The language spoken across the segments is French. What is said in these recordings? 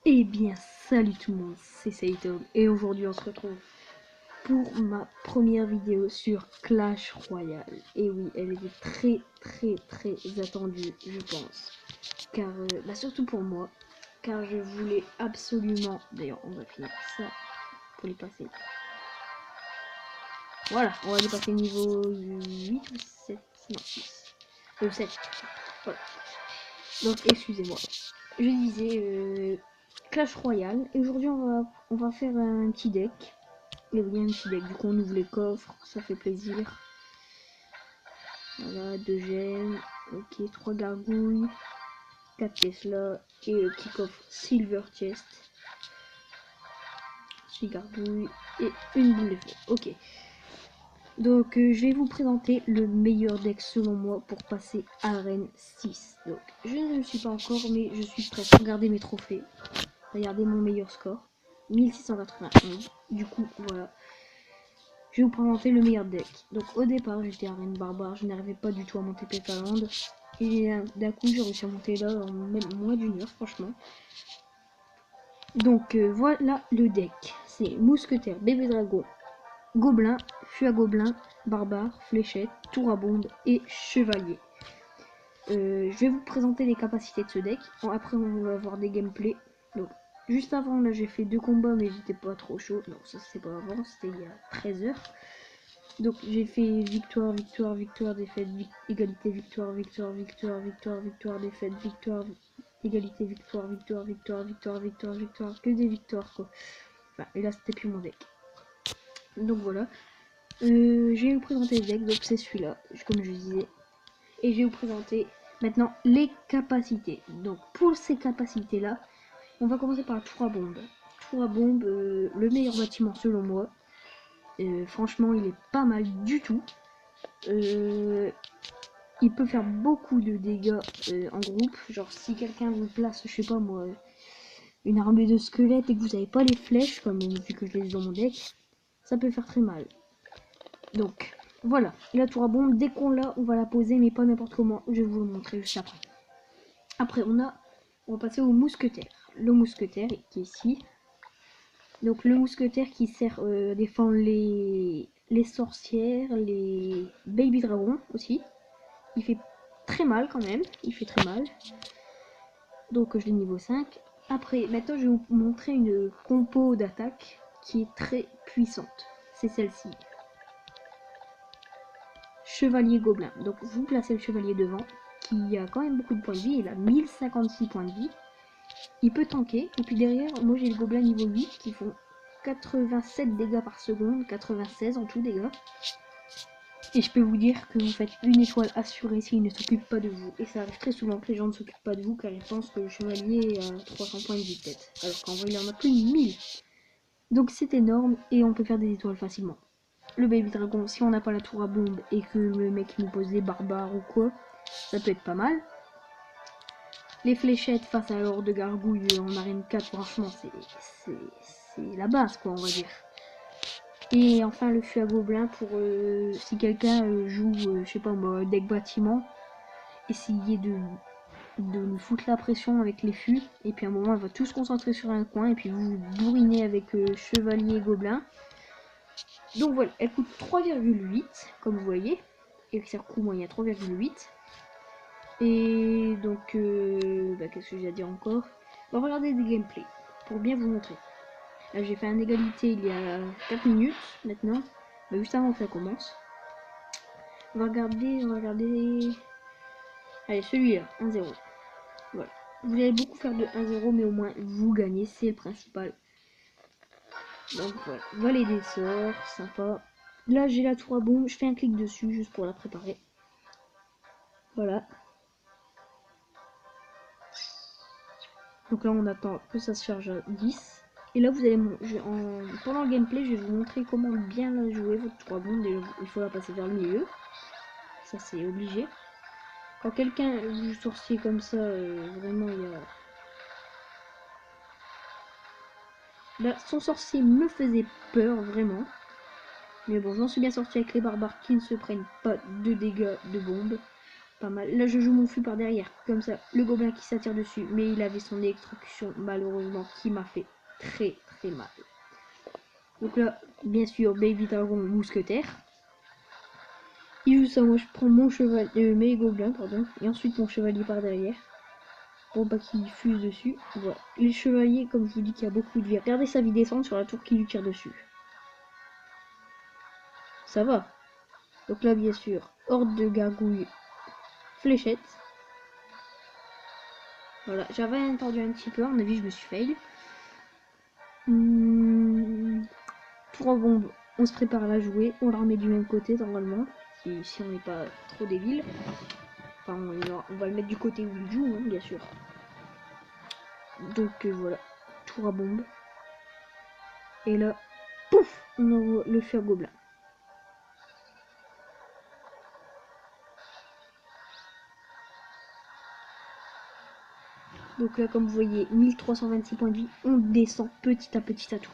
Eh bien, salut tout le monde, c'est Saito et aujourd'hui on se retrouve pour ma première vidéo sur Clash Royale. Et oui, elle était très attendue, je pense. Car, surtout pour moi, car je voulais absolument... D'ailleurs, on va finir ça pour les passer. Voilà, on va les passer niveau 8 ou 7, non 6. 7, voilà. Donc, excusez-moi. Je disais Clash Royale et aujourd'hui on va faire un petit deck. Et oui, un petit deck, du coup on ouvre les coffres, ça fait plaisir. Voilà, 2 gemmes, ok, 3 gargouilles, 4 Tesla et le petit coffre Silver Chest. 6 gargouilles et une boule de feu, ok. Donc je vais vous présenter le meilleur deck selon moi pour passer à Arène 6. Donc je ne le suis pas encore mais je suis prêt. Regardez mes trophées, regardez mon meilleur score. 1691. Du coup, voilà. Je vais vous présenter le meilleur deck. Donc au départ, j'étais arène barbare, je n'arrivais pas du tout à monter Pétaland. Et d'un coup, j'ai réussi à monter là en même moins d'une heure, franchement. Donc voilà le deck. C'est mousquetaire, bébé dragon, gobelin, fût à gobelin, barbare, fléchette, tour à bombe et chevalier. Je vais vous présenter les capacités de ce deck. Après, on va avoir des gameplays. Donc, juste avant, là, j'ai fait 2 combats, mais j'étais pas trop chaud. Non, ça, c'est pas avant, c'était il y a 13 heures. Donc, j'ai fait victoire, victoire, victoire, défaite, égalité, victoire, victoire, victoire, victoire, victoire, défaite, victoire, égalité, victoire, victoire, victoire, victoire, victoire, victoire, que des victoires, quoi. Enfin, et là, c'était plus mon deck. Donc, voilà. Je vais vous présenter le deck, donc c'est celui-là, comme je disais. Et je vais vous présenter maintenant les capacités. Donc pour ces capacités là, on va commencer par la tour à bombe. Tour à bombe, le meilleur bâtiment selon moi. Franchement, il est pas mal du tout. Il peut faire beaucoup de dégâts en groupe. Genre si quelqu'un vous place, je sais pas moi, une armée de squelettes et que vous n'avez pas les flèches, comme vu que je les ai dans mon deck, ça peut faire très mal. Donc voilà, la tour à bombe, dès qu'on l'a, on va la poser, mais pas n'importe comment. Je vais vous le montrer juste après. Après, on va passer au mousquetaire. Le mousquetaire qui est ici. Donc le mousquetaire qui sert à défendre les sorcières, les baby dragons aussi. Il fait très mal quand même. Il fait très mal. Donc je l'ai niveau 5. Après, maintenant je vais vous montrer une compo d'attaque qui est très puissante. C'est celle-ci. Chevalier gobelin. Donc vous placez le chevalier devant, qui a quand même beaucoup de points de vie. Il a 1056 points de vie. Il peut tanker. Et puis derrière, moi j'ai le gobelin niveau 8 qui font 87 dégâts par seconde, 96 en tout dégâts. Et je peux vous dire que vous faites une étoile assurée s'il ne s'occupe pas de vous. Et ça arrive très souvent que les gens ne s'occupent pas de vous car ils pensent que le chevalier a 300 points de vie peut-être. Alors qu'en vrai il en a plus de 1000. Donc c'est énorme et on peut faire des étoiles facilement. Le baby dragon, si on n'a pas la tour à bombe et que le mec nous pose des barbares ou quoi, ça peut être pas mal. Les fléchettes face à l'or de gargouille en arène 4, franchement, c'est la base, quoi, on va dire. Et enfin, le fût à gobelin pour si quelqu'un joue, je sais pas moi, deck bâtiment, essayer de nous foutre la pression avec les fûts. Et puis à un moment, elle va tous se concentrer sur un coin et puis vous bourrinez avec chevalier et gobelin. Donc voilà, elle coûte 3,8, comme vous voyez. Et avec sa coût moyen 3,8. Et donc, qu'est-ce que j'ai à dire encore? On va regarder des gameplays pour bien vous montrer. Là, j'ai fait un égalité il y a 4 minutes maintenant, juste avant que ça commence. On va regarder. Allez, celui-là, 1-0. Voilà. Vous allez beaucoup faire de 1-0, mais au moins vous gagnez, c'est le principal. Donc voilà, vallée des sorts, sympa. Là, j'ai la tour à bombe, je fais un clic dessus juste pour la préparer. Voilà. Donc là, on attend que ça se charge à 10. Et là, vous allez pendant le gameplay, je vais vous montrer comment bien la jouer, votre tour à bombe. Il faut la passer vers le milieu. Ça, c'est obligé. Quand quelqu'un joue sorcier comme ça, vraiment, il y a... Là, son sorcier me faisait peur, vraiment. Mais bon, j'en suis bien sorti avec les barbares qui ne se prennent pas de dégâts de bombe. Pas mal. Là, je joue mon fût par derrière. Comme ça, le gobelin qui s'attire dessus. Mais il avait son électrocution, malheureusement, qui m'a fait très très mal. Donc là, bien sûr, Baby Dragon mousquetaire. Il joue ça, moi je prends mon chevalier, mes gobelins, pardon. Et ensuite mon chevalier par derrière. Pour pas qu'il fuse dessus. Voilà. Les chevaliers, comme je vous dis qu'il y a beaucoup de vie. Regardez sa vie descendre sur la tour qui lui tire dessus. Ça va. Donc là, bien sûr, horde de gargouilles, fléchettes. Voilà, j'avais entendu un petit peu, à mon avis, je me suis fail. Tour à bombe, on se prépare à la jouer, on la remet du même côté normalement, si on n'est pas trop débile. Enfin, on va le mettre du côté où il joue, hein, bien sûr. Donc voilà, tour à bombe. Et là, pouf, on envoie le fer gobelin. Donc là, comme vous voyez, 1326 points de vie, on descend petit à petit sa tour.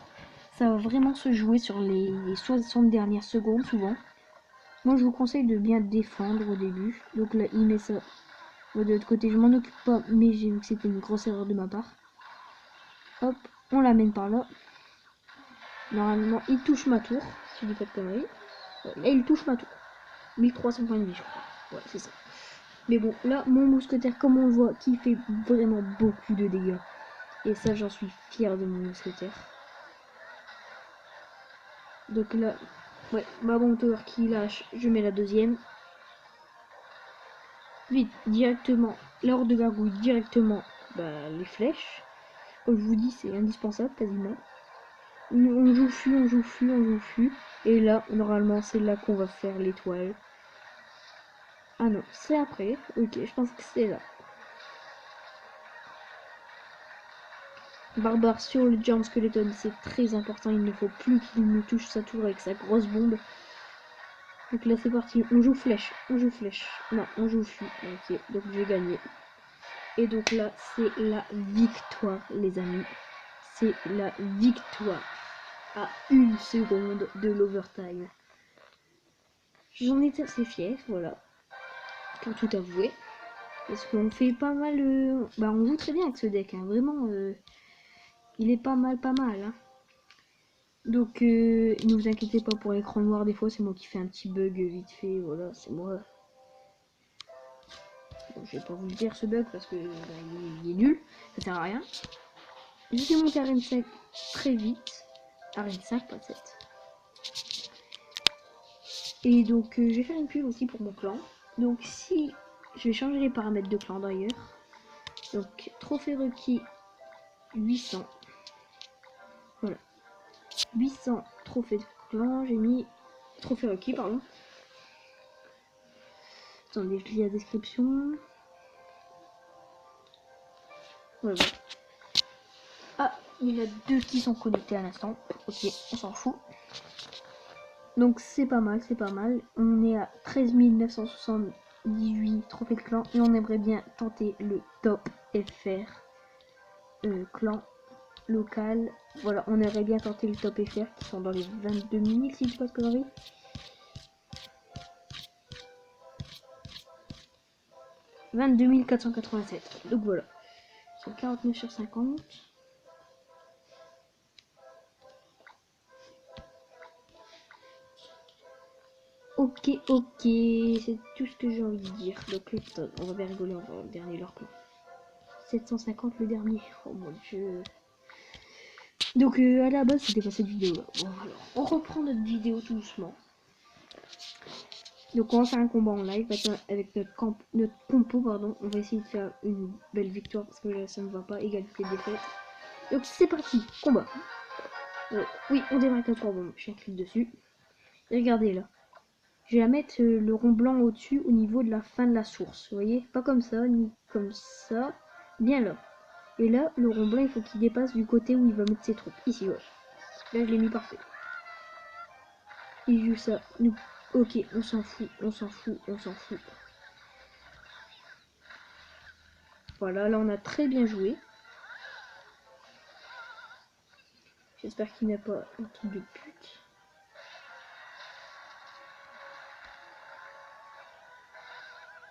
Ça va vraiment se jouer sur les 60 dernières secondes, souvent. Moi, je vous conseille de bien défendre au début. Donc là, il met ça de l'autre côté. Je m'en occupe pas, mais j'ai vu que c'était une grosse erreur de ma part. Hop, on l'amène par là. Normalement, il touche ma tour, si je dis pas de conneries. Ouais, là, il touche ma tour. 1300 points de vie, je crois. Ouais, c'est ça. Mais bon, là, mon mousquetaire, comme on le voit, qui fait vraiment beaucoup de dégâts. Et ça, j'en suis fier de mon mousquetaire. Donc là, ouais, ma bombe tower qui lâche, je mets la deuxième. Vite, directement, l'ordre de gargouille, directement, les flèches. Comme je vous dis, c'est indispensable quasiment. On joue fût, on joue fût, on joue fût. Et là, normalement, c'est là qu'on va faire l'étoile. Ah non, c'est après. Ok, je pense que c'est là. Barbare sur le Giant Skeleton, c'est très important. Il ne faut plus qu'il me touche sa tour avec sa grosse bombe. Donc là, c'est parti. On joue flèche. On joue flèche. Non, on joue fût. Ok, donc j'ai gagné. Et donc là, c'est la victoire, les amis. C'est la victoire. À 1 seconde de l'overtime. J'en étais assez fier, voilà. Pour tout avouer. Parce qu'on fait pas mal... on joue très bien avec ce deck, hein. Vraiment, il est pas mal, hein. Donc, ne vous inquiétez pas pour l'écran noir, des fois, c'est moi qui fais un petit bug vite fait, voilà, c'est moi. Bon, je vais pas vous le dire ce bug parce que il est nul, ça sert à rien. Je suis monté à Arène 5 très vite. Arène 5, pas 7. Et donc, je vais faire une pub aussi pour mon clan. Donc, si... Je vais changer les paramètres de clan d'ailleurs. Donc, trophée requis 800. Voilà. 800 trophées de clan. J'ai mis trophée requis, pardon. Attendez, je lis la description. Voilà. Ah, il y en a deux qui sont connectés à l'instant. Ok, on s'en fout. Donc c'est pas mal, c'est pas mal. On est à 13 978 trophées de clan et on aimerait bien tenter le top FR clan local. Voilà, on aimerait bien tenter le top FR qui sont dans les 22 000 si je dis pas de conneries. « 22 487. Donc voilà. Sur 49 sur 50. Ok, c'est tout ce que j'ai envie de dire. Donc on va bien rigoler, on va le dernier leur clan. 750 le dernier. Oh mon dieu. Donc à la base c'était pas cette vidéo là. Bon alors on reprend notre vidéo tout doucement. Donc on va faire un combat en live avec notre compo pardon. On va essayer de faire une belle victoire parce que là ça ne va pas, égalité de défaite. Donc c'est parti, combat. Oui, on démarre avec la 3 bombes, je clique dessus. Et regardez là. Je vais la mettre le rond blanc au-dessus au niveau de la fin de la source. Vous voyez, pas comme ça, ni comme ça. Bien là. Et là, le rond blanc, il faut qu'il dépasse du côté où il va mettre ses troupes. Ici, ouais. Là, je l'ai mis parfait. Il joue ça. Nous... Ok, on s'en fout, on s'en fout, on s'en fout. Voilà, là, on a très bien joué. J'espère qu'il n'a pas un truc de pute.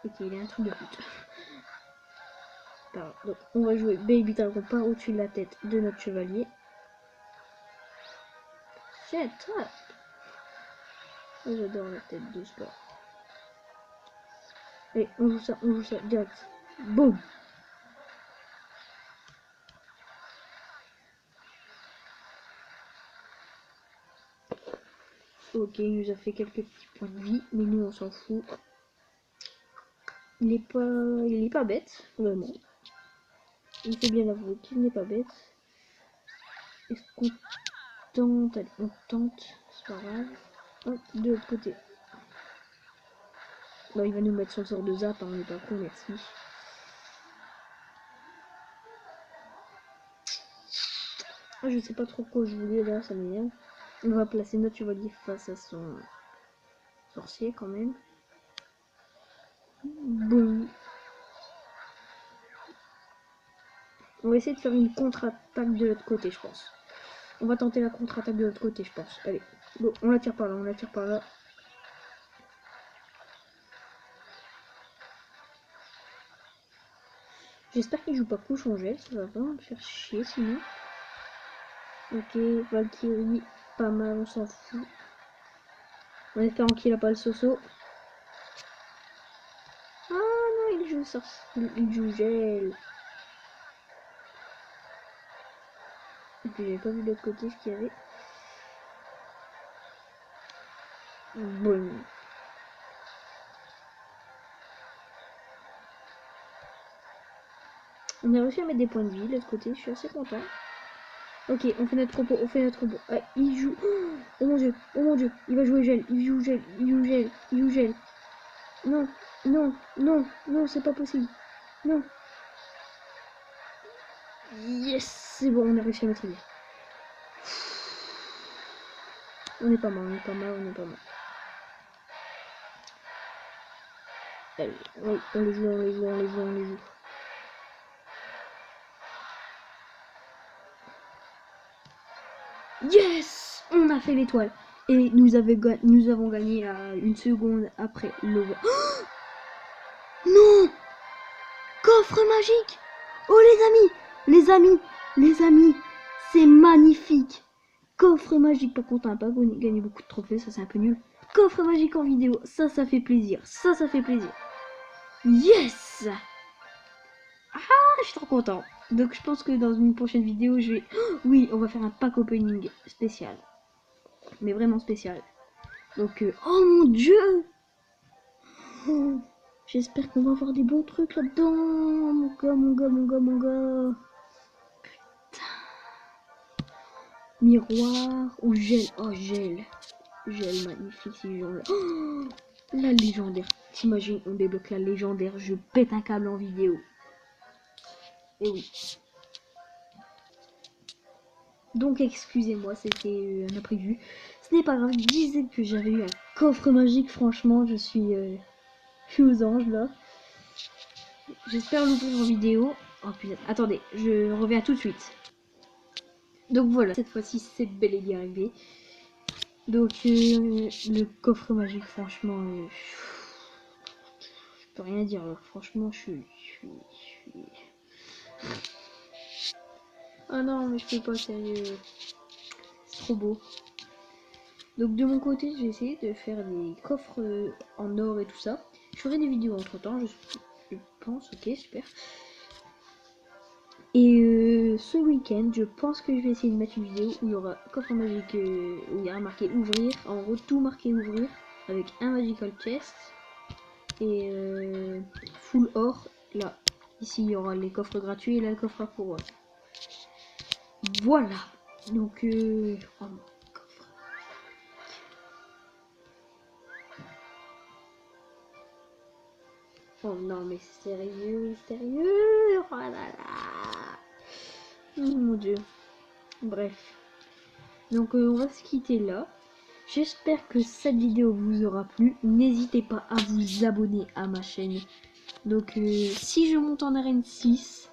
Ok, il est un truc de pute. Donc on va jouer Baby Dragon par au-dessus de la tête de notre chevalier. Shut up. Oh, j'adore la tête de ce gars. Et on joue ça direct. Boum. Ok, il nous a fait quelques petits points de vie, mais nous on s'en fout. Il est pas bête, vraiment. Il fait bien avouer qu'il n'est pas bête. Est-ce qu'on tente? Allez, on tente, c'est pas grave. Hop, de l'autre côté. Bon, il va nous mettre son sort de zap, hein, on n'est pas con, merci. Ah, je sais pas trop quoi je voulais là, ça m'énerve. On va placer notre chevalier face à son sorcier quand même. Bon. On va essayer de faire une contre-attaque de l'autre côté, je pense. On va tenter la contre-attaque de l'autre côté, je pense. Allez, bon, on la tire par là, on la tire par là. J'espère qu'il joue pas couchon gel, ça va vraiment me faire chier sinon. Ok, Valkyrie, pas mal, on s'en fout. En espérant qu'il a pas le soso. Ah non, il joue ça. Il joue gel. Et puis j'avais pas vu de l'autre côté ce qu'il y avait. Bon. On a réussi à mettre des points de vie de l'autre côté, je suis assez content. Ok, on fait notre repos, on fait notre repos. Ah, il joue. Oh mon dieu, il va jouer gel, il joue gel, il joue gel, il joue gel. Non, non, non, non, c'est pas possible. Non. Yes, c'est bon, on a réussi à mettre bien. On est pas mal, on est pas mal, on est pas mal. Allez, oui, on les joue, on les joue, on les joue, on les joue. Yes, on a fait l'étoile. Et nous avons gagné à une seconde après l'over. Oh non, coffre magique. Oh les amis, les amis, c'est magnifique. Coffre magique, par contre on n'a pas gagné beaucoup de trophées, ça c'est un peu nul. Coffre magique en vidéo, ça fait plaisir, ça fait plaisir. Yes. Ah, je suis trop content. Donc je pense que dans une prochaine vidéo, je vais... Oh, oui, on va faire un pack opening spécial. Mais vraiment spécial. Donc, oh mon dieu. Oh, j'espère qu'on va avoir des beaux trucs là-dedans. Mon gars, mon gars, mon gars, mon gars. Putain. Miroir ou gel. Oh, gel. Gel magnifique, ces gens-là. Oh, la légendaire. T'imagines, on débloque la légendaire. Je pète un câble en vidéo. Et oui. Donc excusez-moi, c'était un imprévu. Ce n'est pas grave, je disais que j'avais eu un coffre magique, franchement, je suis aux anges là. J'espère l'ouvrir en vidéo. Oh putain, attendez, je reviens tout de suite. Donc voilà, cette fois-ci c'est bel et bien arrivé. Donc le coffre magique, franchement, je peux rien dire là. Franchement, je suis... Ah non, mais je peux pas, sérieux. C'est trop beau. Donc de mon côté, j'ai essayé de faire des coffres en or et tout ça. Je ferai des vidéos entre temps, je pense, ok, super. Et ce week-end, je pense que je vais essayer de mettre une vidéo où il y aura coffre magique, où il y a marqué ouvrir, en gros tout marqué ouvrir, avec un magical chest et full or. Là, ici il y aura les coffres gratuits et là le coffre à couronne. Voilà, donc oh, oh non mais sérieux, sérieux, oh là là. Oh mon dieu. Bref. Donc on va se quitter là. J'espère que cette vidéo vous aura plu. N'hésitez pas à vous abonner à ma chaîne. Donc si je monte en arène 6,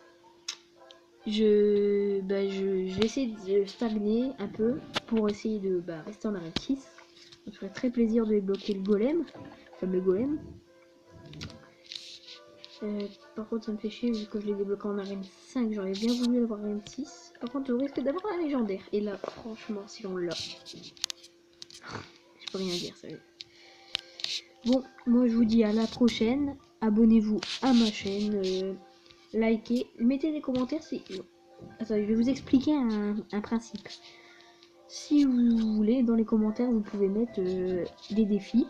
je vais essayer de stagner un peu pour essayer de rester en arène 6. Ça me ferait très plaisir de débloquer le golem, le fameux golem. Par contre, ça me fait chier vu que je l'ai débloqué en arène 5. J'aurais bien voulu avoir arène 6. Par contre, je risque d'avoir un légendaire. Et là, franchement, si on l'a, je peux rien dire, sérieux. Bon, moi je vous dis à la prochaine. Abonnez-vous à ma chaîne. Likez. Mettez des commentaires si... Attendez, je vais vous expliquer un principe. Si vous voulez, dans les commentaires, vous pouvez mettre des défis.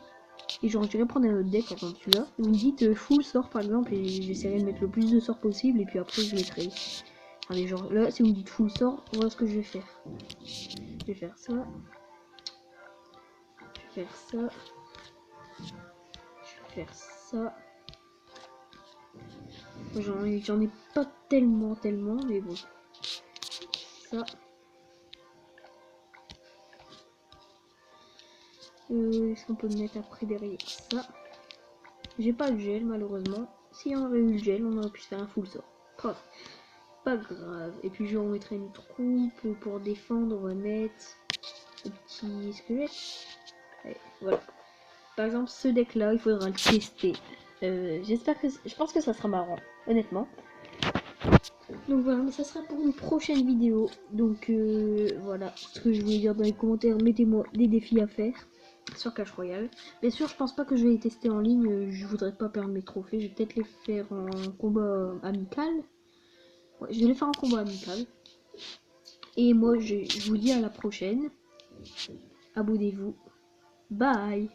Et genre, je dirais prendre un autre deck, par exemple celui-là. Vous me dites full sort par exemple, et j'essaierai de mettre le plus de sorts possible, et puis après je mettrai. Allez, genre là, si vous me dites full sort, voilà ce que je vais faire. Je vais faire ça. Je vais faire ça. Je vais faire ça. J'en ai pas tellement, mais bon. Ça. Est-ce qu'on peut me mettre après derrière ça? J'ai pas le gel malheureusement. Si on aurait eu le gel, on aurait pu faire un full sort. Oh, pas grave. Et puis je remettrai une troupe pour défendre. On va mettre le petit squelette. Allez, voilà. Par exemple, ce deck là, il faudra le tester. J'espère que... Je pense que ça sera marrant, honnêtement. Donc voilà, mais ça sera pour une prochaine vidéo. Donc voilà, ce que je voulais dire dans les commentaires, mettez-moi des défis à faire sur Clash Royale. Bien sûr, je pense pas que je vais les tester en ligne, je voudrais pas perdre mes trophées, je vais peut-être les faire en combat amical. Ouais, je vais les faire en combat amical. Et moi, je vous dis à la prochaine. Abonnez-vous. Bye.